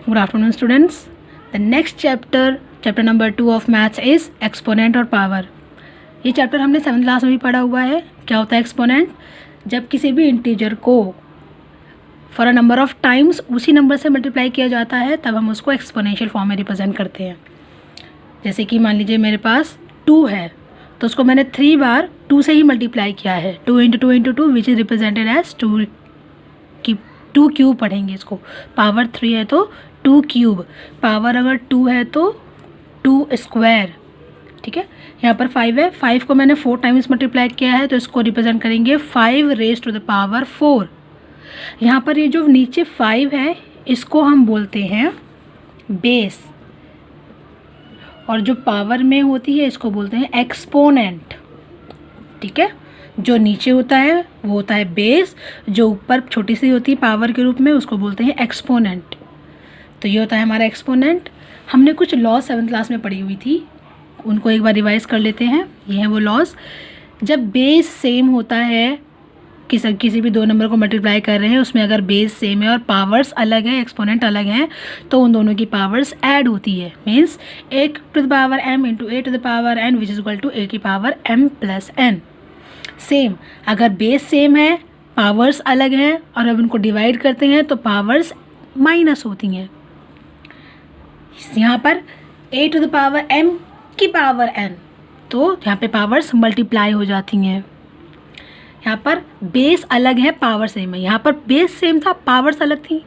Good afternoon, students. The next chapter, chapter number 2 of maths is exponent और power. ये chapter हमने 7th class में भी पढ़ा हुआ है. क्या होता है एक्सपोनेंट? जब किसी भी इंटीजर को for a number of times उसी नंबर से मल्टीप्लाई किया जाता है तब हम उसको एक्सपोनेंशियल फॉर्म में रिप्रेजेंट करते हैं. जैसे कि मान लीजिए मेरे पास 2 है तो उसको मैंने 3 बार 2 से ही मल्टीप्लाई किया है. 2 into 2 into 2 which is represented as 2 cube पढ़ेंगे इसको. पावर 3 है तो 2 क्यूब. पावर अगर 2 है तो 2 स्क्वायर. ठीक है. यहाँ पर 5 है. 5 को मैंने 4 टाइम्स मल्टीप्लाई किया है तो इसको रिप्रेजेंट करेंगे 5 रेज़ टू द पावर 4. यहाँ पर ये जो नीचे 5 है इसको हम बोलते हैं बेस और जो पावर में होती है इसको बोलते हैं एक्सपोनेंट. ठीक है. जो नीचे होता है वो होता है बेस, जो ऊपर छोटी सी होती है पावर के रूप में उसको बोलते हैं एक्सपोनेंट. तो ये होता है हमारा एक्सपोनेंट. हमने कुछ लॉज 7th क्लास में पढ़ी हुई थी, उनको एक बार रिवाइज कर लेते हैं. ये हैं वो लॉज. जब बेस सेम होता है, किसी भी 2 नंबर को मल्टीप्लाई कर रहे हैं उसमें अगर बेस सेम है और पावर्स अलग है, एक्सपोनेंट अलग हैं, तो उन दोनों की पावर्स ऐड होती है. Means a to the power m into a to the power n which is equal to a की power m plus n. Same अगर बेस सेम है, पावर्स अलग हैं और अब उनको डिवाइड करते हैं तो पावर्स माइनस होती हैं. यहाँ पर a to the power m की पावर n, तो यहाँ पे पावर्स मल्टीप्लाई हो जाती हैं. यहाँ पर बेस अलग है, पावर सेम है. यहाँ पर बेस सेम था, पावर्स अलग थी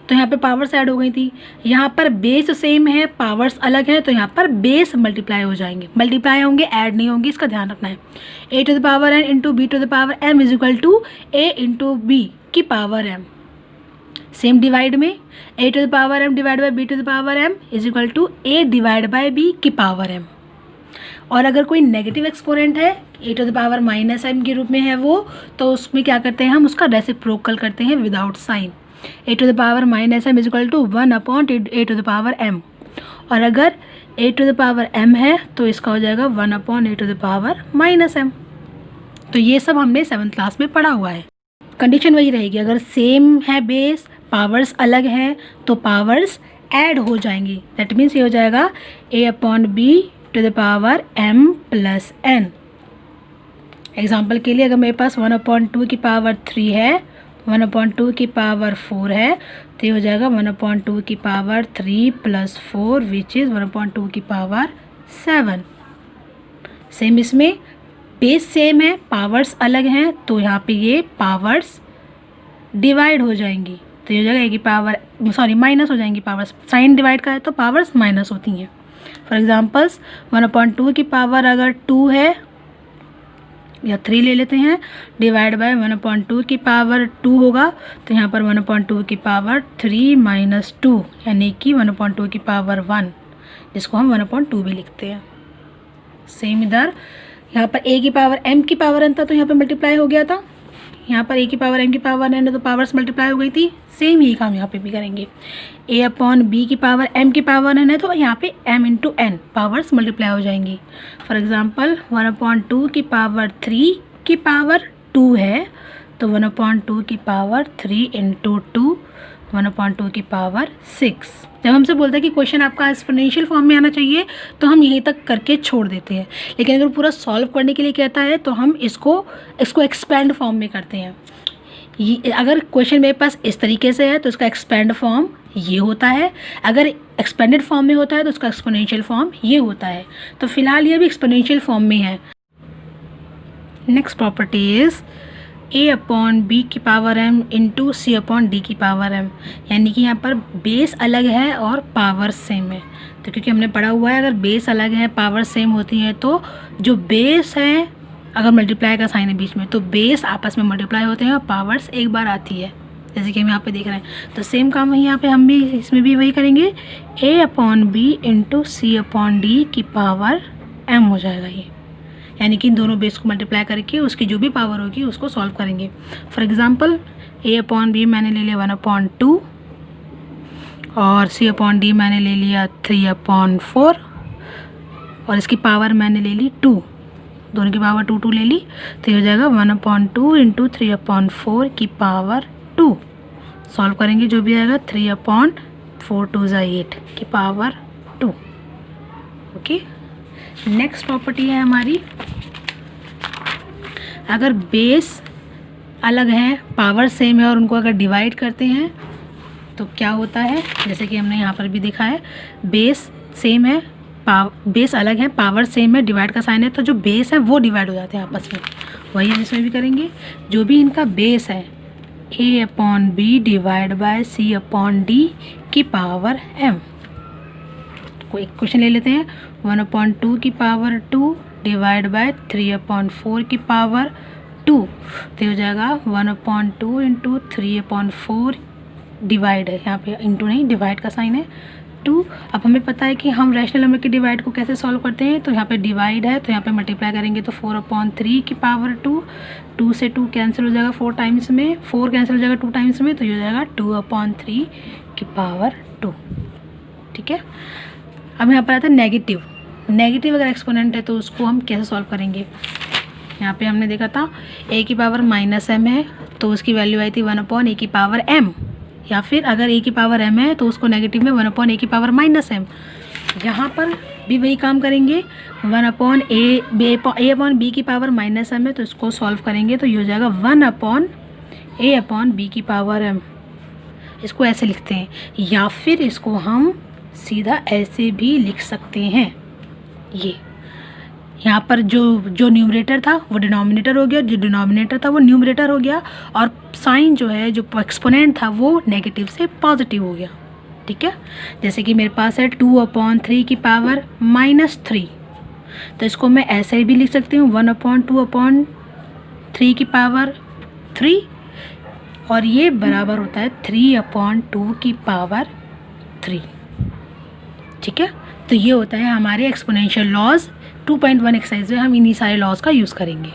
तो यहाँ पे पावर्स ऐड हो गई थी. यहाँ पर बेस सेम है, पावर्स अलग है तो यहाँ पर बेस मल्टीप्लाई हो जाएंगे. मल्टीप्लाई होंगे, ऐड नहीं होंगे, इसका ध्यान रखना है. a to the power n into B to the power m is equal to a into B की पावर m. सेम डिवाइड में a to the power m divide by b to the power m is equal to a divide by b की power m. और अगर कोई negative exponent है, a to the power minus m के रूप में है वो, तो उसमें क्या करते हैं हम उसका रेसिप्रोकल करते हैं without sign. a to the power minus m is equal to 1 upon a to the power m. और अगर a to the power m है तो इसका हो जाएगा 1 upon a to the power minus m. तो ये सब हमने 7th क्लास में पढ़ा हुआ है. कंडीशन वही रहेगी, अगर सेम है बेस, पावर्स अलग हैं तो पावर्स ऐड हो जाएंगी. दैट मीन्स ये हो जाएगा a upon b to the power m plus n. Example के लिए अगर मेरे पास 1/2 की पावर 3 है, 1/2 की पावर 4 है तो ये हो जाएगा 1/2 की पावर 3 प्लस 4 विच इज़ 1/2 की पावर 7. सेम इसमें बेस सेम है, पावर्स अलग हैं तो यहाँ पे ये पावर्स डिवाइड हो जाएंगी. तो ये हो जाएगा a की पावर माइनस हो जाएंगी पावर्स. साइन डिवाइड का है तो पावर्स माइनस होती हैं. फॉर एग्जाम्पल्स 1/2 की पावर अगर 2 है या 3 ले लेते हैं, डिवाइड बाय 1/2 की पावर 2 होगा तो यहाँ पर 1/2 की पावर 3 माइनस 2 यानी कि 1/2 की पावर 1, जिसको हम 1/2 भी लिखते हैं. सेम इधर यहाँ पर a की पावर m की पावर n था तो यहाँ पर मल्टीप्लाई हो गया था. यहाँ पर a की पावर m की पावर n है तो पावर्स मल्टीप्लाई हो गई थी. सेम यही काम यहाँ पे भी करेंगे. a अपॉन b की पावर m की पावर n है तो यहाँ पे m into n powers multiply हो जाएंगी. फॉर एग्जांपल 1/2 की पावर 3 की पावर 2 है तो 1/2 की पावर 3 इंटू 2 1/2 की पावर 6. जब हमसे बोलता है कि क्वेश्चन आपका एक्सपोनेंशियल फॉर्म में आना चाहिए तो हम यहीं तक करके छोड़ देते हैं. लेकिन अगर पूरा सॉल्व करने के लिए कहता है तो हम इसको एक्सपेंड फॉर्म में करते हैं. अगर क्वेश्चन मेरे पास इस तरीके से है तो इसका एक्सपेंड फॉर्म ये होता है. अगर एक्सपेंडेड फॉर्म में होता है तो उसका एक्सपोनेंशियल फॉर्म ये होता है. तो फिलहाल ये भी एक्सपोनेंशियल फॉर्म में है. Next property is a upon B की power m into C upon D की पावर m. यानी कि यहाँ पर बेस अलग है और पावर सेम है. तो क्योंकि हमने पढ़ा हुआ है अगर बेस अलग है, पावर सेम होती हैं तो जो बेस है अगर मल्टीप्लाई का साइन है बीच में तो बेस आपस में मल्टीप्लाई होते हैं और पावर्स एक बार आती है, जैसे कि हम यहाँ पे देख रहे हैं. तो सेम काम वही यहाँ पे हम भी इसमें भी वही करेंगे. a upon B into C upon D की पावर m हो जाएगा ये. यानी कि इन दोनों बेस को मल्टीप्लाई करके उसकी जो भी पावर होगी उसको सॉल्व करेंगे. For example a upon B मैंने ले लिया 1/2 और c अपॉन डी मैंने ले लिया 3/4 और इसकी पावर मैंने ले ली 2. दोनों की पावर 2 ले ली तो ये हो जाएगा 1/2 इंटू 3/4 की पावर 2. सॉल्व करेंगे जो भी आएगा 3/2 4 2 ज़ा 8 की पावर 2। ओके, नेक्स्ट प्रॉपर्टी है हमारी, अगर बेस अलग हैं, पावर सेम है और उनको अगर डिवाइड करते हैं तो क्या होता है, जैसे कि हमने यहाँ पर भी देखा है, बेस सेम है, बेस अलग है, पावर सेम है, डिवाइड का साइन है, तो जो बेस है वो डिवाइड हो जाते हैं आपस में। वही हम इसमें भी करेंगे, जो भी इनका बेस है a/b डिवाइड बाय c/d की पावर m। कोई एक क्वेश्चन ले लेते हैं, 1/2 की पावर 2 डिवाइड बाय 3/4 की पावर 2, तो हो जाएगा 1/2 इंटू 3/4 डिवाइड है, यहाँ पे इंटू नहीं, डिवाइड का साइन है 2। अब हमें पता है कि हम रैशनल नंबर के डिवाइड को कैसे सॉल्व करते हैं, तो यहाँ पे डिवाइड है तो यहाँ पे मल्टीप्लाई करेंगे तो 4/3 की पावर 2, 2 से 2 कैंसिल हो जाएगा 4 टाइम्स में, 4 कैंसिल हो जाएगा 2 टाइम्स में, तो ये हो जाएगा 2/3 की पावर 2। ठीक है, अब यहाँ पर आता है नेगेटिव। नेगेटिव अगर एक्सपोनेंट है तो उसको हम कैसे सॉल्व करेंगे, यहाँ पे हमने देखा था a की पावर -m है तो उसकी वैल्यू आई थी 1/a की पावर m, या फिर अगर a की पावर m है तो उसको नेगेटिव में 1/a की पावर -m। यहाँ पर भी वही काम करेंगे, 1/a/b की पावर -m है तो इसको सॉल्व करेंगे तो ये हो जाएगा 1/a/b की पावर m। इसको ऐसे लिखते हैं, या फिर इसको हम सीधा ऐसे भी लिख सकते हैं। ये यहाँ पर जो न्यूमरेटर था वो डिनोमिनेटर हो गया, जो डिनोमिनेटर था वो न्यूमरेटर हो गया, और साइन जो है, जो एक्सपोनेंट था वो नेगेटिव से पॉजिटिव हो गया। ठीक है, जैसे कि मेरे पास है 2/3 की पावर -3, तो इसको मैं ऐसे भी लिख सकती हूँ 1/2/3 की पावर 3, और ये बराबर होता है 3/2 की पावर 3। ठीक है, तो ये होता है हमारे एक्सपोनेंशियल लॉज। 2.1 एक्सरसाइज में हम इन्हीं सारे लॉज का यूज़ करेंगे।